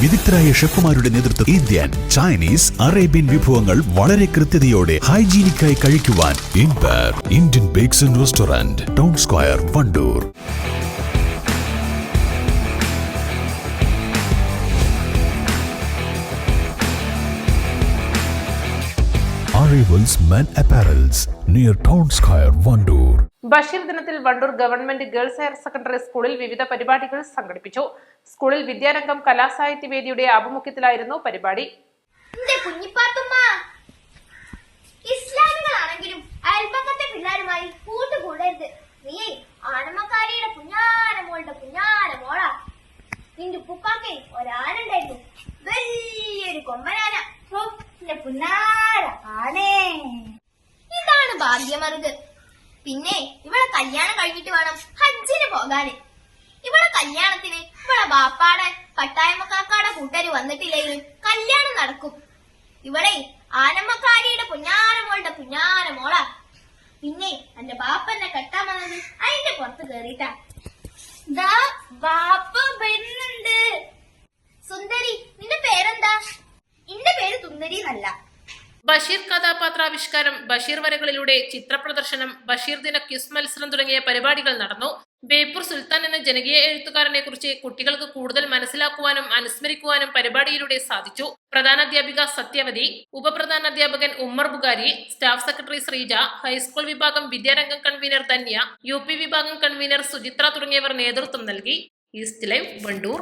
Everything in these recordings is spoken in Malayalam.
വിദഗ്ധരായ ഷെഫുമാരുടെ നേതൃത്വത്തിൽ ഇന്ത്യൻ, ചൈനീസ്, അറേബ്യൻ വിഭവങ്ങൾ വളരെ കൃത്യതയോടെ ഹൈജീനിക്കായി കഴിക്കുവാൻ Empire Indian bakes and restaurant, town square, Wandoor. Arrivals Men Apparels near Town Square, Vandoor. Basheer ദിനത്തിൽ Wandoor government girls higher secondary സ്കൂളിൽ വിവിധ പരിപാടികൾ സംഘടിപ്പിച്ചു. സ്കൂളിൽ വിദ്യാരംഗം കലാസാഹിത്യവേദിയുടെ ആഭിമുഖ്യത്തിലായിരുന്നു പരിപാടി. ഇസ്ലാമികളാണെങ്കിലും അയൽപക്കത്തെ പിള്ളേരുമായി കൂട്ടുകൂടരുത്. നീ ആണമ്മക്കാരിയുടെ കുഞ്ഞാരമോളുടെ കുഞ്ഞാരമോളാ. നിന്റെ ഉപ്പാക്കെ ഒരാളുണ്ടായിരുന്നു, വലിയൊരു കൊമ്പനാന. ഇതാണ് ഭാഗ്യമറുക്. പിന്നെ ഇവളെ കല്യാണം കഴിഞ്ഞിട്ട് വേണം ഹജ്ജിന് പോകാന്. ഇവളെ കല്യാണത്തിന് ഇവളെ ബാപ്പാടെ പട്ടായമ്മക്കാക്കാടെ കൂട്ടര് വന്നിട്ടില്ലെങ്കിലും കല്യാണം നടക്കും. ഇവളെ ആനമ്മക്കാരിയുടെ പുഞ്ഞാരമോളുടെ പുഞ്ഞാരമോളാ. പിന്നെ എന്റെ ബാപ്പ എന്നെ കെട്ടാൻ വന്നത് അതിന്റെ പുറത്ത് കേറിട്ടാ. ബാപ്പ വരുന്നുണ്ട്. സുന്ദരി, നിന്റെ പേരെന്താ? എന്റെ പേര് സുന്ദരി എന്നല്ല. ബഷീർ കഥാപാത്രാവിഷ്കാരം, ബഷീർ വരകളിലൂടെ ചിത്രപ്രദർശനം, ബഷീർ ദിന ക്വിസ് മത്സരം തുടങ്ങിയ പരിപാടികൾ നടന്നു. ബേപ്പൂർ സുൽത്താൻ എന്ന ജനകീയ എഴുത്തുകാരനെ കുറിച്ച് കുട്ടികൾക്ക് കൂടുതൽ മനസ്സിലാക്കുവാനും അനുസ്മരിക്കുവാനും പരിപാടിയിലൂടെ സാധിച്ചു. പ്രധാനാധ്യാപിക സത്യവതി, ഉപപ്രധാനാധ്യാപകൻ Ummer Bukhari, staff secretary Sreeja, high school വിഭാഗം വിദ്യാരംഗം കൺവീനർ ധന്യ, UP വിഭാഗം കൺവീനർ സുചിത്ര തുടങ്ങിയവർ നേതൃത്വം നൽകി. East live, Wandoor.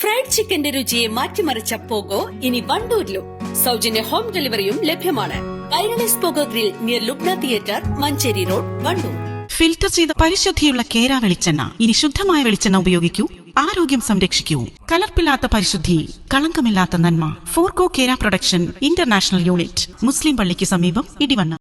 ഫ്രൈഡ് ചിക്കന്റെ രുചിയെ മാറ്റിമറിച്ച പോഗോ ഇനി വണ്ടൂരിലും. സൗജന്യ ഹോം ഡെലിവറിയും ലഭ്യമാണ്. Kairali's pogo grill near Lubna theatre, Manjeri road, Wandoor. Filter ചെയ്ത പരിശുദ്ധിയുള്ള കേര വെളിച്ചെണ്ണ. ഇനി ശുദ്ധമായ വെളിച്ചെണ്ണ ഉപയോഗിക്കൂ, ആരോഗ്യം സംരക്ഷിക്കൂ. കലർപ്പില്ലാത്ത പരിശുദ്ധി, കളങ്കമില്ലാത്ത നന്മ. ഫോർകോ കേര പ്രൊഡക്ഷൻ ഇന്റർനാഷണൽ യൂണിറ്റ്, മുസ്ലിം പള്ളിക്ക് സമീപം, ഇടിവണ്ണ.